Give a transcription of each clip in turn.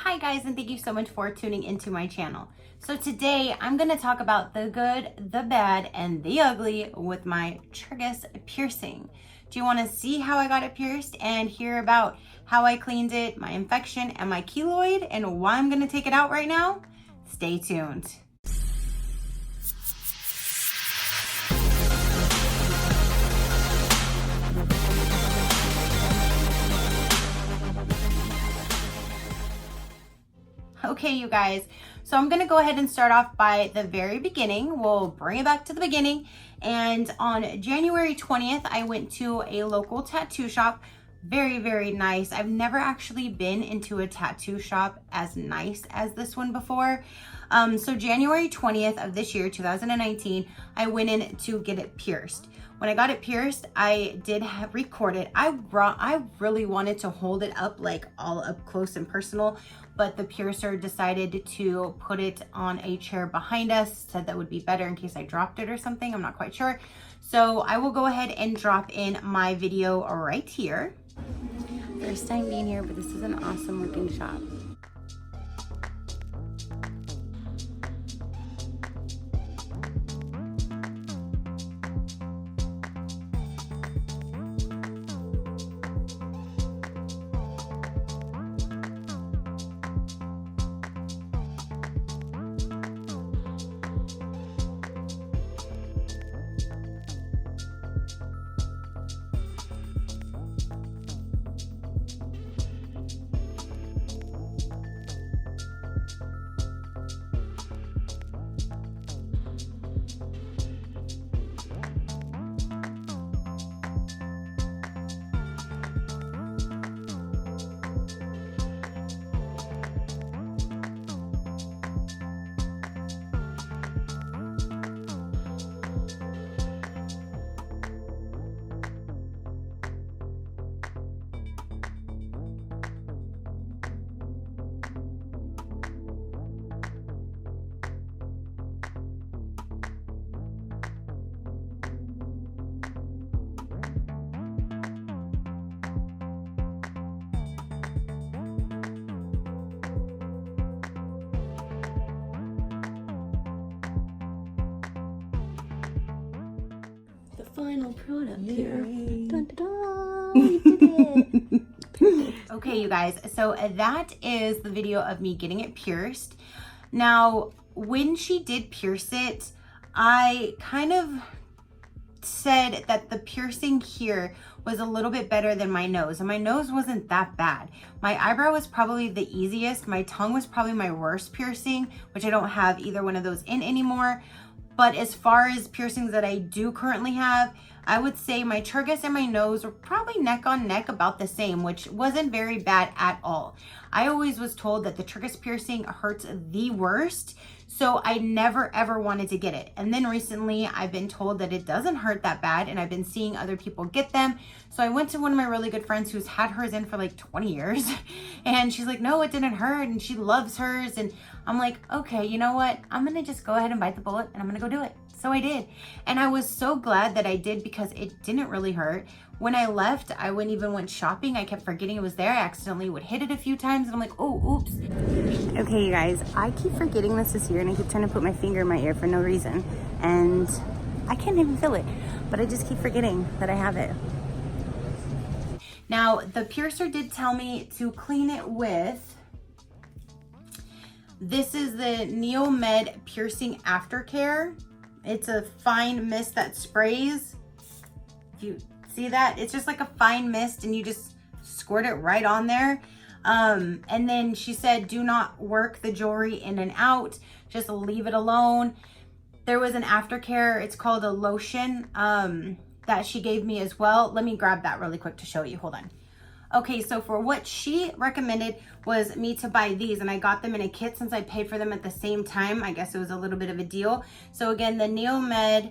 Hi guys, and thank you so much for tuning into my channel. So today I'm going to talk about the good, the bad, and the ugly with my Tragus piercing. Do you want to see how I got it pierced and hear about how I cleaned it, my infection, and my keloid, and why I'm going to take it out right now? Stay tuned. Okay, you guys, so I'm gonna go ahead and start off by the very beginning. We'll bring it back to the beginning. And on January 20th, I went to a local tattoo shop. Very, very nice. I've never actually been into a tattoo shop as nice as this one before. So January 20th of this year, 2019, I went in to get it pierced. When I got it pierced, I did record it. I really wanted to hold it up, like all up close and personal, but the piercer decided to put it on a chair behind us, said that would be better in case I dropped it or something. I'm not quite sure. So I will go ahead and drop in my video right here. First time being here, but this is an awesome looking shop. Final product here. Dun, dun, dun. We did it. Okay, you guys, so that is the video of me getting it pierced. Now, when she did pierce it, I kind of said that the piercing here was a little bit better than my nose, and my nose wasn't that bad. My eyebrow was probably the easiest. My tongue was probably my worst piercing, which I don't have either one of those in anymore. But as far as piercings that I do currently have, I would say my tragus and my nose were probably neck on neck about the same, which wasn't very bad at all. I always was told that the tragus piercing hurts the worst, so I never ever wanted to get it. And then recently I've been told that it doesn't hurt that bad, and I've been seeing other people get them. So I went to one of my really good friends who's had hers in for like 20 years, and she's like, no, it didn't hurt, and she loves hers. And I'm like, okay, you know what? I'm gonna just go ahead and bite the bullet, and I'm gonna go do it. So I did. And I was so glad that I did, because it didn't really hurt. When I left, I went shopping. I kept forgetting it was there. I accidentally would hit it a few times, and I'm like, oh, oops. Okay, you guys, I keep forgetting this is here, and I keep trying to put my finger in my ear for no reason. And I can't even feel it, but I just keep forgetting that I have it. Now, the piercer did tell me to clean it with, this is the Neomed Piercing Aftercare. It's a fine mist that sprays. If you see that, it's just like a fine mist, and you just squirt it right on there. And then she said, do not work the jewelry in and out, just leave it alone. There was an aftercare, it's called a lotion, that she gave me as well. Let me grab that really quick to show you, hold on. Okay, so for what she recommended was me to buy these, and I got them in a kit since I paid for them at the same time. I guess it was a little bit of a deal. So again, the Neomed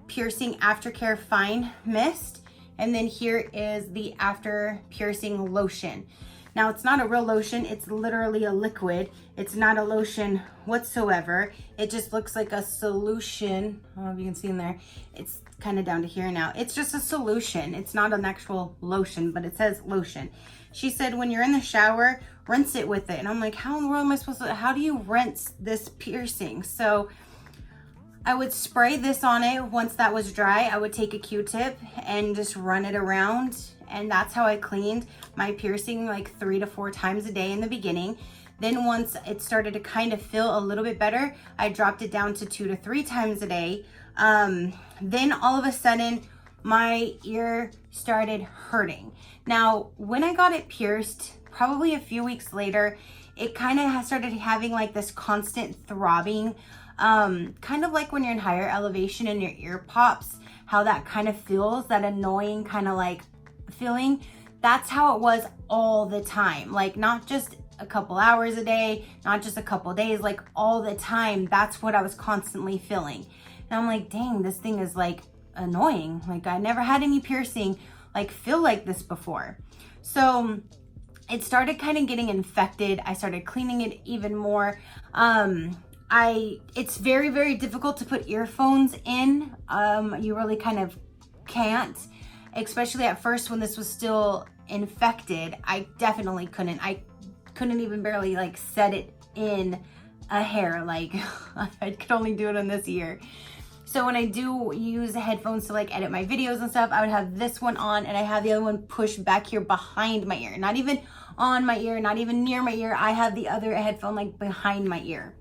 Piercing Aftercare Fine Mist, and then here is the After Piercing Lotion. Now it's not a real lotion, it's literally a liquid. It's not a lotion whatsoever. It just looks like a solution. I don't know if you can see in there. It's kind of down to here now. It's just a solution. It's not an actual lotion, but it says lotion. She said when you're in the shower, rinse it with it. And I'm like, how in the world am I supposed to, how do you rinse this piercing? So I would spray this on it. Once that was dry, I would take a Q-tip and just run it around. And that's how I cleaned my piercing like 3 to 4 times a day in the beginning. Then once it started to kind of feel a little bit better, I dropped it down to 2 to 3 times a day. Then all of a sudden, my ear started hurting. Now, when I got it pierced, probably a few weeks later, it kind of started having like this constant throbbing, kind of like when you're in higher elevation and your ear pops, how that kind of feels, that annoying kind of like feeling. That's how it was all the time. Like not just a couple hours a day, not just a couple days, like all the time. That's what I was constantly feeling. And I'm like, dang, this thing is like annoying. Like I never had any piercing like feel like this before. So it started kind of getting infected. I started cleaning it even more. It's very, very difficult to put earphones in. You really kind of can't, especially at first when this was still infected. I definitely couldn't. I couldn't even barely like set it in a hair. Like I could only do it on this ear. So when I do use headphones to like edit my videos and stuff, I would have this one on and I have the other one pushed back here behind my ear. Not even on my ear, not even near my ear. I have the other headphone like behind my ear.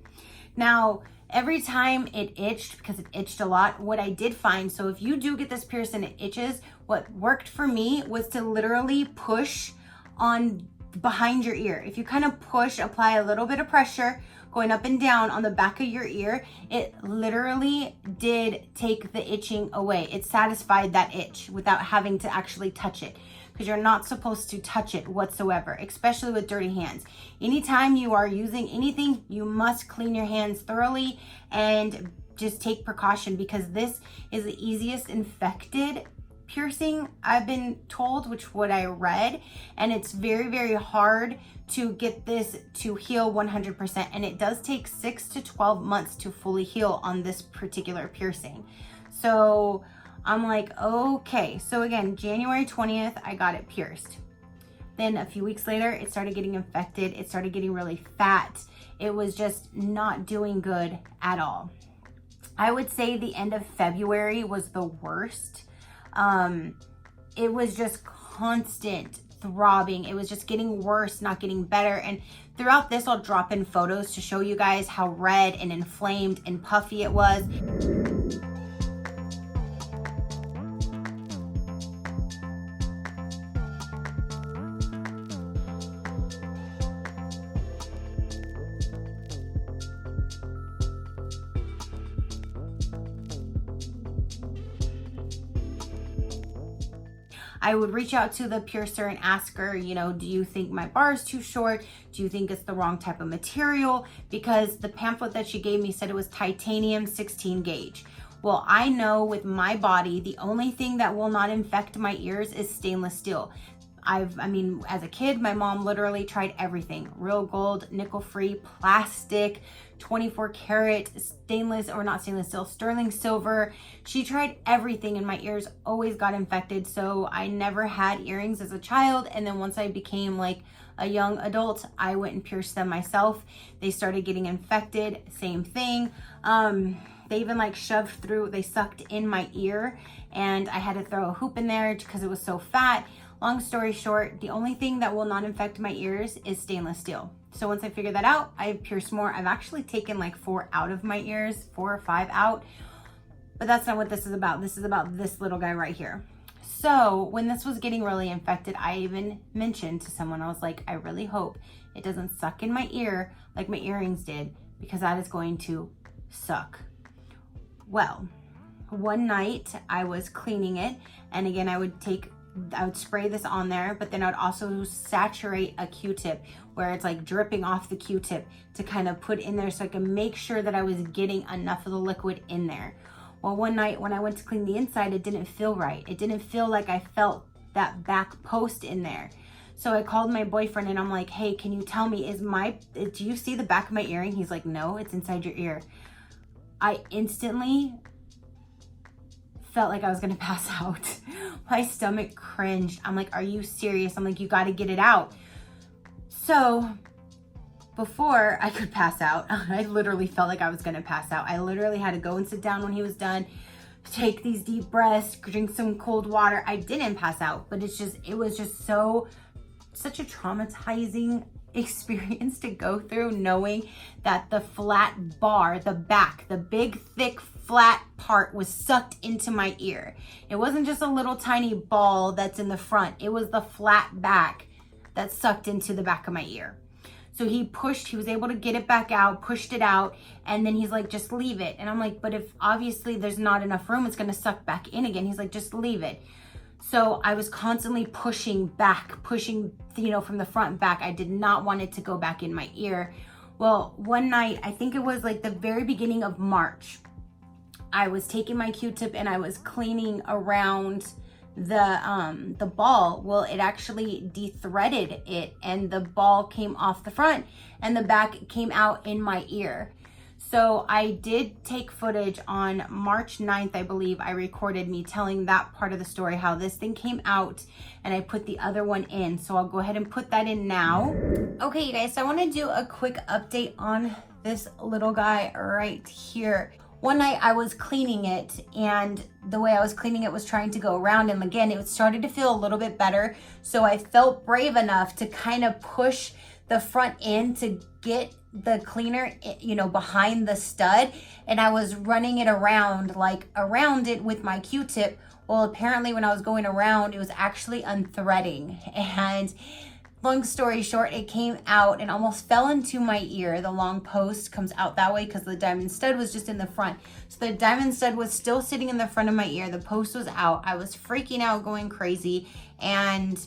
Now, every time it itched, because it itched a lot, what I did find, so if you do get this pierced and it itches, what worked for me was to literally push on behind your ear. If you kind of push, apply a little bit of pressure going up and down on the back of your ear, it literally did take the itching away. It satisfied that itch without having to actually touch it, because you're not supposed to touch it whatsoever, especially with dirty hands. Anytime you are using anything, you must clean your hands thoroughly and just take precaution, because this is the easiest infected piercing I've been told, which what I read, and it's very, very hard to get this to heal 100%, and it does take 6 to 12 months to fully heal on this particular piercing. So I'm like, okay. So again, January 20th, I got it pierced. Then a few weeks later, it started getting infected. It started getting really fat. It was just not doing good at all. I would say the end of February was the worst. It was just constant throbbing. It was just getting worse, not getting better. And throughout this, I'll drop in photos to show you guys how red and inflamed and puffy it was. I would reach out to the piercer and ask her, you know, do you think my bar is too short? Do you think it's the wrong type of material? Because the pamphlet that she gave me said it was titanium 16 gauge. Well, I know with my body, the only thing that will not infect my ears is stainless steel. I mean, as a kid, my mom literally tried everything. Real gold, nickel-free, plastic, 24 karat, stainless, or not stainless steel, sterling silver. She tried everything and my ears always got infected. So I never had earrings as a child. And then once I became like a young adult, I went and pierced them myself. They started getting infected, same thing. They even like shoved through, they sucked in my ear, and I had to throw a hoop in there because it was so fat. Long story short, the only thing that will not infect my ears is stainless steel. So once I figured that out, I pierced more. I've actually taken like 4 out of my ears, 4 or 5 out, but that's not what this is about. This is about this little guy right here. So when this was getting really infected, I even mentioned to someone, I was like, I really hope it doesn't suck in my ear like my earrings did, because that is going to suck. Well, one night I was cleaning it, and again, I would spray this on there, but then I would also saturate a Q-tip where it's like dripping off the Q-tip to kind of put in there so I can make sure that I was getting enough of the liquid in there. Well, one night when I went to clean the inside, it didn't feel right. It didn't feel like I felt that back post in there. So I called my boyfriend and I'm like, hey, can you tell me, do you see the back of my earring? He's like, no, it's inside your ear. I instantly felt like I was gonna pass out. My stomach cringed. I'm like, are you serious? I'm like, you gotta get it out. So before I could pass out, I literally felt like I was gonna pass out. I literally had to go and sit down when he was done, take these deep breaths, drink some cold water. I didn't pass out, but it was just such a traumatizing experience to go through, knowing that the flat bar, the back, the big, thick, flat part was sucked into my ear. It wasn't just a little tiny ball that's in the front. It was the flat back that sucked into the back of my ear. So he was able to get it back out, pushed it out, and then he's like, just leave it. And I'm like, but if obviously there's not enough room, it's gonna suck back in again. He's like, just leave it. So I was constantly pushing, from the front back. I did not want it to go back in my ear. Well, one night, I think it was like the very beginning of March, I was taking my Q-tip and I was cleaning around the ball. Well, it actually de-threaded it and the ball came off the front and the back came out in my ear. So I did take footage on March 9th, I believe. I recorded me telling that part of the story, how this thing came out, and I put the other one in. So I'll go ahead and put that in now. Okay, you guys, so I want to do a quick update on this little guy right here. One night I was cleaning it, and the way I was cleaning it was trying to go around him. Again, it started to feel a little bit better. So I felt brave enough to kind of push the front end to get the cleaner, behind the stud. And I was running it around it with my Q-tip. Well, apparently when I was going around, it was actually unthreading. And long story short, it came out and almost fell into my ear. The long post comes out that way because the diamond stud was just in the front. So the diamond stud was still sitting in the front of my ear. The post was out. I was freaking out, going crazy. And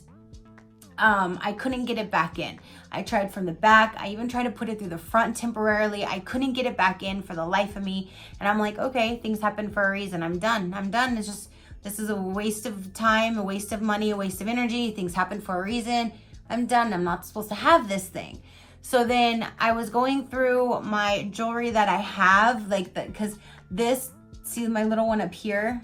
I couldn't get it back in. I tried from the back. I even tried to put it through the front temporarily. I couldn't get it back in for the life of me. And I'm like, okay, things happen for a reason. I'm done. This is a waste of time, a waste of money, a waste of energy. Things happen for a reason. I'm done. I'm not supposed to have this thing. So then I was going through my jewelry that I have, because see my little one up here?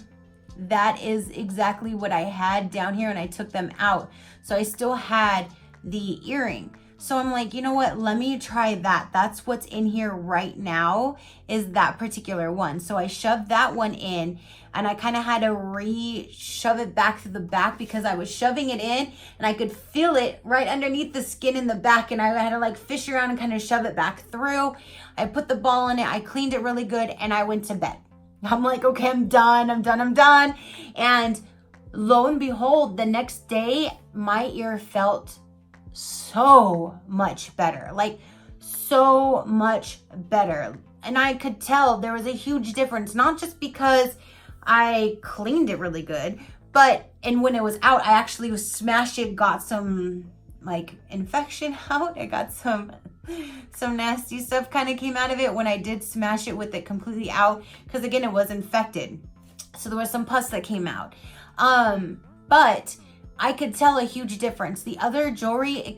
That is exactly what I had down here, and I took them out. So I still had the earring. So I'm like, you know what? Let me try that. That's what's in here right now, is that particular one. So I shoved that one in, and I kind of had to re-shove it back to the back because I was shoving it in and I could feel it right underneath the skin in the back, and I had to fish around and kind of shove it back through. I put the ball in it. I cleaned it really good, and I went to bed. I'm like, okay, I'm done. And lo and behold, the next day, my ear felt so much better, so much better. And I could tell there was a huge difference, not just because I cleaned it really good, and when it was out, I actually smashed it, got some infection out. I got some nasty stuff kind of came out of it when I did smash it with it completely out, because again, it was infected. So there was some pus that came out. But I could tell a huge difference. The other jewelry,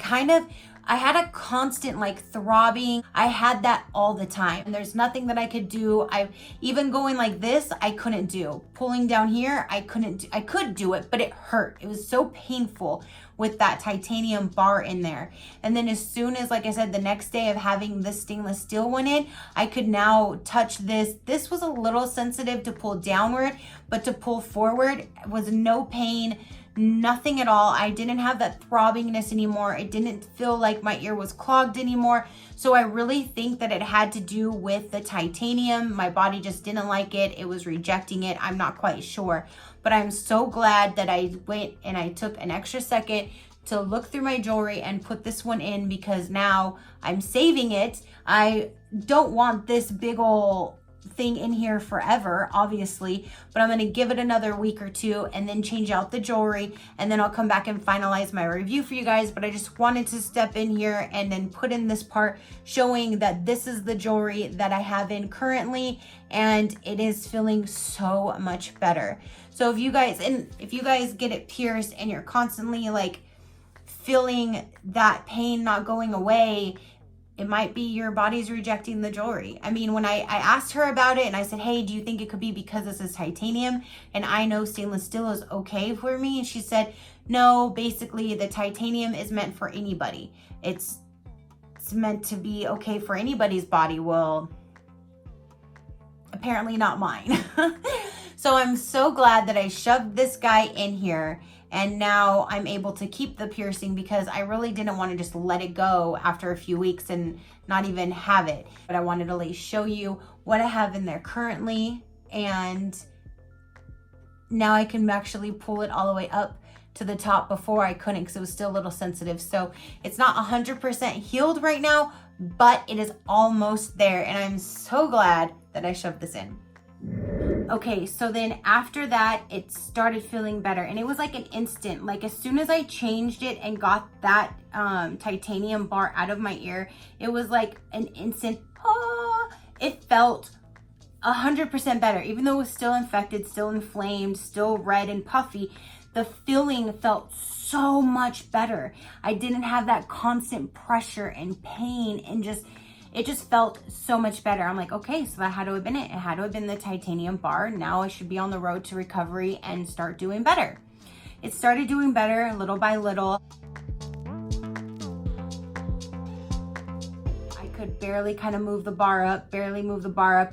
I had a constant throbbing. I had that all the time. And there's nothing that I could do. Even going like this, I couldn't do. Pulling down here, I couldn't do. I could do it, but it hurt. It was so painful with that titanium bar in there. And then as soon as, like I said, the next day of having this stainless steel one in, I could now touch this. This was a little sensitive to pull downward, but to pull forward was no pain. Nothing at all. I didn't have that throbbingness anymore. It didn't feel like my ear was clogged anymore. So I really think that it had to do with the titanium. My body just didn't like it. It was rejecting it. I'm not quite sure. But I'm so glad that I went and I took an extra second to look through my jewelry and put this one in, because now I'm saving it. I don't want this big ol' thing in here forever, obviously, but I'm going to give it another week or two and then change out the jewelry, and then I'll come back and finalize my review for you guys. But I just wanted to step in here and then put in this part showing that this is the jewelry that I have in currently, and it is feeling so much better. So if you guys get it pierced and you're constantly feeling that pain not going away, it might be your body's rejecting the jewelry. I mean, when I asked her about it and I said, hey, do you think it could be because this is titanium and I know stainless steel is okay for me? And she said, no, basically the titanium is meant for anybody. It's meant to be okay for anybody's body. Well, apparently not mine. So I'm so glad that I shoved this guy in here, and now I'm able to keep the piercing because I really didn't want to just let it go after a few weeks and not even have it. But I wanted to at least show you what I have in there currently, and now I can actually pull it all the way up to the top. Before I couldn't because it was still a little sensitive. So it's not 100% healed right now, but it is almost there, and I'm so glad that I shoved this in. Okay, so then after that, it started feeling better, and it was like an instant. Like as soon as I changed it and got that titanium bar out of my ear, it was like an instant, it felt 100% better. Even though it was still infected, still inflamed, still red and puffy, the feeling felt so much better. I didn't have that constant pressure and pain, and it just felt so much better. I'm like, okay, so that had to have been it. It had to have been the titanium bar. Now I should be on the road to recovery and start doing better. It started doing better little by little. I could barely kind of move the bar up,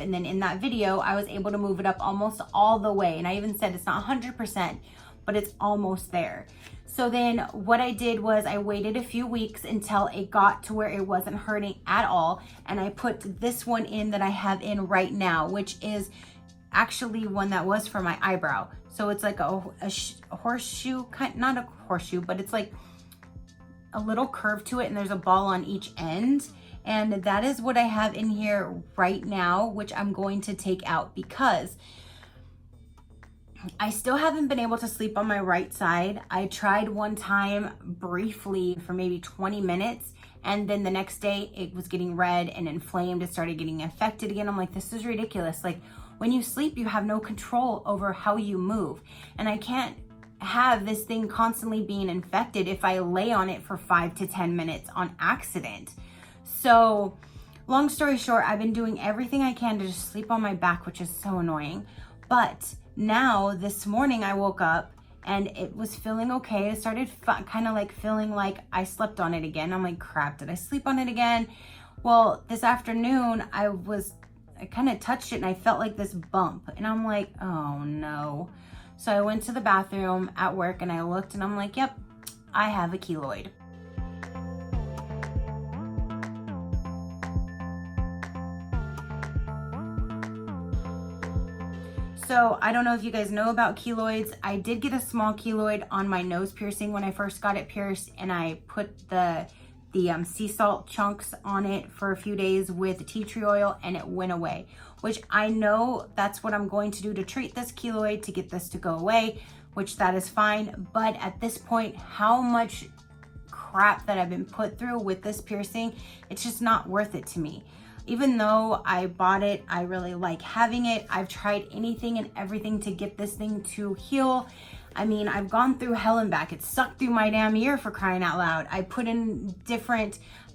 and then in that video, I was able to move it up almost all the way. And I even said it's not 100%, but it's almost there. So then what I did was I waited a few weeks until it got to where it wasn't hurting at all. And I put this one in that I have in right now, which is actually one that was for my eyebrow. So it's like a horseshoe, not a horseshoe, but it's like a little curve to it, and there's a ball on each end. And that is what I have in here right now, which I'm going to take out because I still haven't been able to sleep on my right side. I tried one time briefly for maybe 20 minutes, and then the next day it was getting red and inflamed. It started getting infected again. I'm like, this is ridiculous. Like when you sleep, you have no control over how you move. And I can't have this thing constantly being infected if I lay on it for 5 to 10 minutes on accident. So long story short, I've been doing everything I can to just sleep on my back, which is so annoying. But now this morning I woke up and it was feeling okay. It started kind of like feeling like I slept on it again. I'm like, crap, did I sleep on it again? Well, this afternoon I kind of touched it and I felt like this bump, and I'm like, oh no. So I went to the bathroom at work and I looked and I'm like, yep, I have a keloid. So I don't know if you guys know about keloids. I did get a small keloid on my nose piercing when I first got it pierced, and I put the sea salt chunks on it for a few days with tea tree oil, and it went away, which I know that's what I'm going to do to treat this keloid, to get this to go away, which that is fine. But at this point, how much crap that I've been put through with this piercing, it's just not worth it to me. Even though I bought it, I really like having it. I've tried anything and everything to get this thing to heal. I mean, I've gone through hell and back. It sucked through my damn ear, for crying out loud. I put in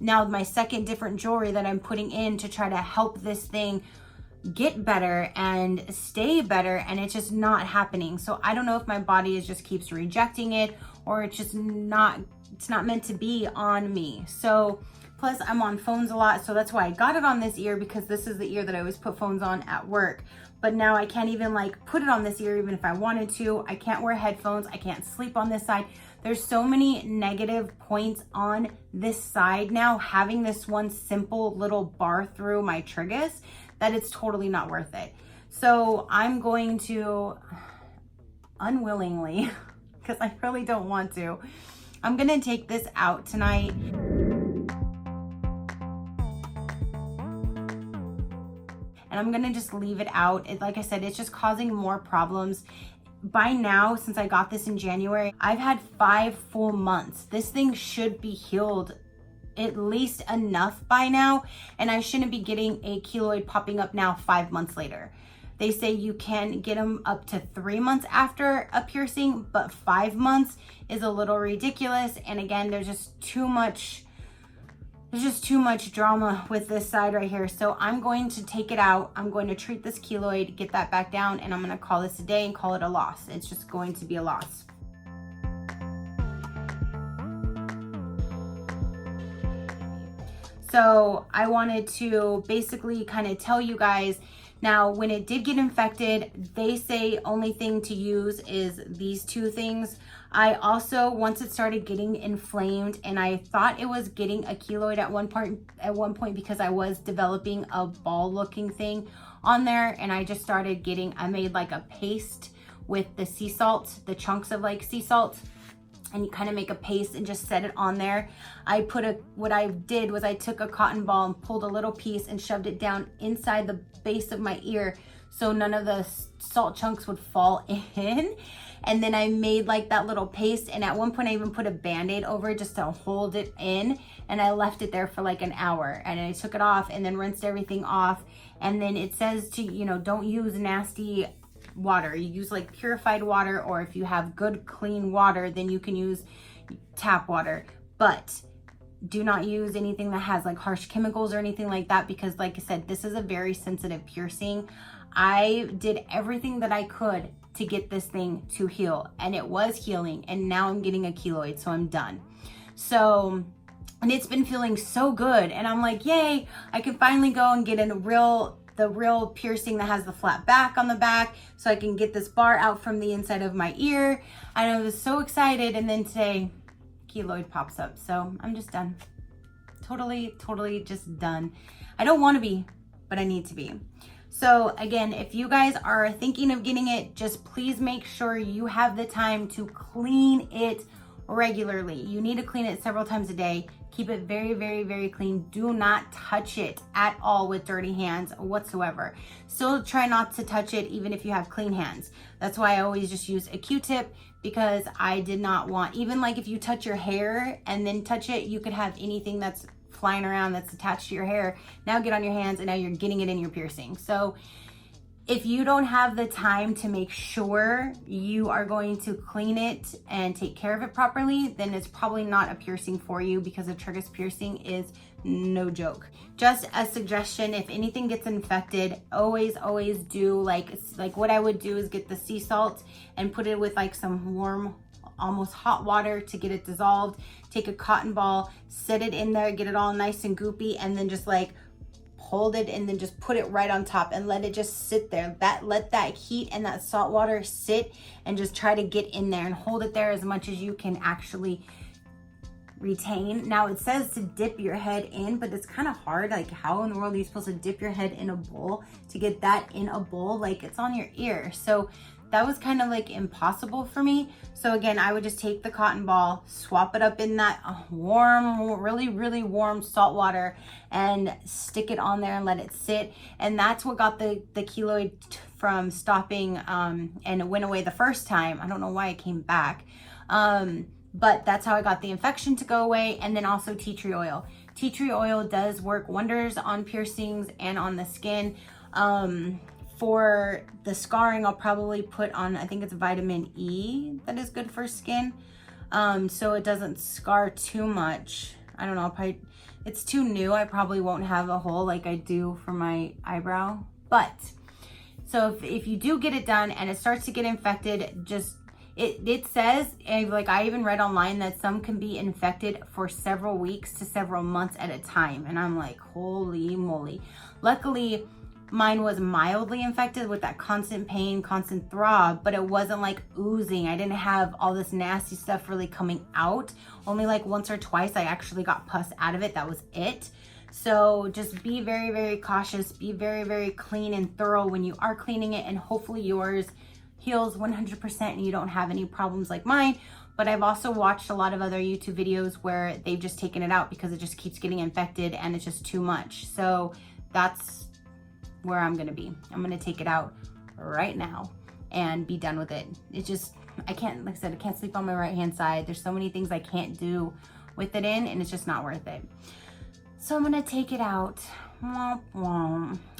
now my second different jewelry that I'm putting in to try to help this thing get better and stay better, and it's just not happening. So I don't know if my body just keeps rejecting it, or it's not meant to be on me. So plus I'm on phones a lot, so that's why I got it on this ear, because this is the ear that I always put phones on at work. But now I can't even like put it on this ear even if I wanted to. I can't wear headphones. I can't sleep on this side. There's so many negative points on this side now, having this one simple little bar through my tragus, that it's totally not worth it. So I'm going to, unwillingly, because I really don't want to, I'm gonna take this out tonight. And I'm gonna just leave it out. Like I said, it's just causing more problems. By now, since I got this in January, I've had 5 full months. This thing should be healed at least enough by now, and I shouldn't be getting a keloid popping up now 5 months later. They say you can get them up to 3 months after a piercing, but 5 months is a little ridiculous. And again, there's just too much drama with this side right here. So I'm going to take it out. I'm going to treat this keloid, get that back down, and I'm going to call this a day and call it a loss. It's just going to be a loss. So I wanted to basically kind of tell you guys, now when it did get infected, they say only thing to use is these 2 things. I also, once it started getting inflamed, and I thought it was getting a keloid at one point because I was developing a ball looking thing on there, and I just started getting, I made like a paste with the sea salt, the chunks of like sea salt, and you kind of make a paste and just set it on there. What I did was I took a cotton ball and pulled a little piece and shoved it down inside the base of my ear so none of the salt chunks would fall in. And then I made like that little paste, and at one point I even put a band-aid over it just to hold it in, and I left it there for like an hour, and I took it off and then rinsed everything off. And then it says to, you know, don't use nasty water. You use like purified water, or if you have good clean water, then you can use tap water, but do not use anything that has like harsh chemicals or anything like that, because like I said, this is a very sensitive piercing. I did everything that I could to get this thing to heal, and it was healing, and now I'm getting a keloid, so I'm done. So, and it's been feeling so good, and I'm like, yay, I can finally go and get the real piercing that has the flat back on the back, so I can get this bar out from the inside of my ear. And I was so excited, and then today keloid pops up, so I'm just done. Totally just done. I don't want to be, but I need to be. So again, if you guys are thinking of getting it, just please make sure you have the time to clean it regularly. You need to clean it several times a day. Keep it very clean. Do not touch it at all with dirty hands whatsoever. Still try not to touch it even if you have clean hands. That's why I always just use a Q-tip, because I did not want, even like if you touch your hair and then touch it, you could have anything that's flying around that's attached to your hair now get on your hands, and now you're getting it in your piercing. So if you don't have the time to make sure you are going to clean it and take care of it properly, then it's probably not a piercing for you, because a Tragus piercing is no joke. Just a suggestion, if anything gets infected, always do like what I would do is get the sea salt and put it with like some warm, almost hot water to get it dissolved. Take a cotton ball, set it in there, get it all nice and goopy, and then just like hold it and then just put it right on top and let it just sit there. Let that heat and that salt water sit, and just try to get in there and hold it there as much as you can actually retain. Now it says to dip your head in, but it's kind of hard. Like, how in the world are you supposed to dip your head in a bowl to get that in a bowl? Like, it's on your ear. So that was kind of like impossible for me. So again, I would just take the cotton ball, swap it up in that warm, really warm salt water, and stick it on there and let it sit. And that's what got the keloid from stopping, and it went away the first time. I don't know why it came back. But that's how I got the infection to go away. And then also tea tree oil. Tea tree oil does work wonders on piercings and on the skin. For the scarring, I'll probably put on, I think it's vitamin E that is good for skin. So it doesn't scar too much. I don't know, it's too new. I probably won't have a hole like I do for my eyebrow. But, so if you do get it done and it starts to get infected, just, it says, and like I even read online that some can be infected for several weeks to several months at a time. And I'm like, holy moly. Luckily, mine was mildly infected with that constant pain, constant throb, but it wasn't like oozing. I didn't have all this nasty stuff really coming out. Only like once or twice I actually got pus out of it. That was it. So just be very cautious. Be very clean and thorough when you are cleaning it, and hopefully yours heals 100% and you don't have any problems like mine. But I've also watched a lot of other YouTube videos where they've just taken it out because it just keeps getting infected and it's just too much. So that's where I'm gonna be. I'm gonna take it out right now and be done with it. It just, I can't, like I said, I can't sleep on my right hand side. There's so many things I can't do with it in, and it's just not worth it. So I'm gonna take it out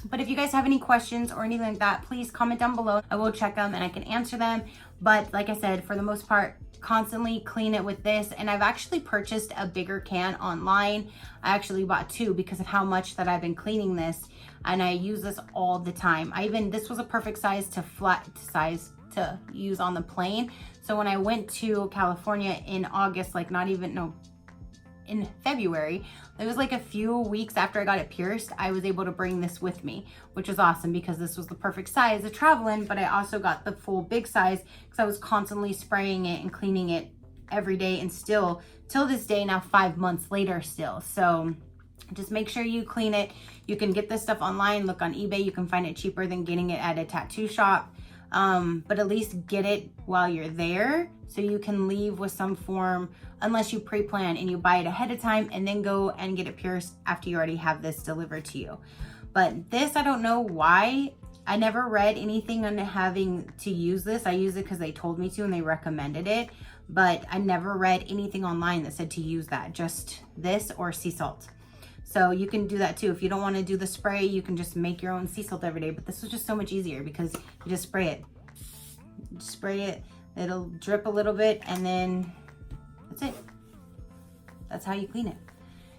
But if you guys have any questions or anything like that, please comment down below. I will check them and I can answer them. But like I said, for the most part, constantly clean it with this. And I've actually purchased a bigger can online. I actually bought 2 because of how much that I've been cleaning this, and I use this all the time. This was a perfect size to use on the plane. So when I went to California in August, in February, it was like a few weeks after I got it pierced, I was able to bring this with me, which was awesome because this was the perfect size to travel in. But I also got the full big size because I was constantly spraying it and cleaning it every day, and still till this day now, 5 months later still. So just make sure you clean it. You can get this stuff online, look on eBay, you can find it cheaper than getting it at a tattoo shop. But at least get it while you're there so you can leave with some form, unless you pre-plan and you buy it ahead of time and then go and get it pierced after you already have this delivered to you. But this, I don't know why. I never read anything on having to use this. I use it because they told me to and they recommended it, but I never read anything online that said to use that, just this or sea salt. So you can do that too. If you don't want to do the spray, you can just make your own sea salt every day. But this was just so much easier because you just spray it. Spray it, it'll drip a little bit, and then that's it. That's how you clean it.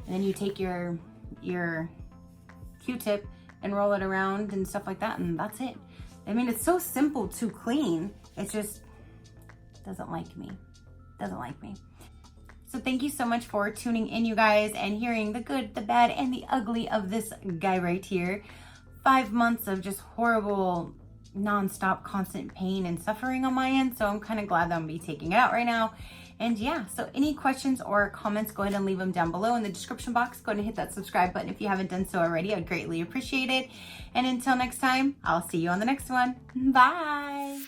And then you take your Q-tip and roll it around and stuff like that, and that's it. I mean, it's so simple to clean. It's just doesn't like me. So thank you so much for tuning in, you guys, and hearing the good, the bad, and the ugly of this guy right here. 5 months of just horrible, non-stop, constant pain and suffering on my end. So I'm kind of glad that I'm gonna be taking it out right now. And yeah, so any questions or comments, go ahead and leave them down below in the description box. Go ahead and hit that subscribe button if you haven't done so already. I'd greatly appreciate it. And until next time, I'll see you on the next one. Bye.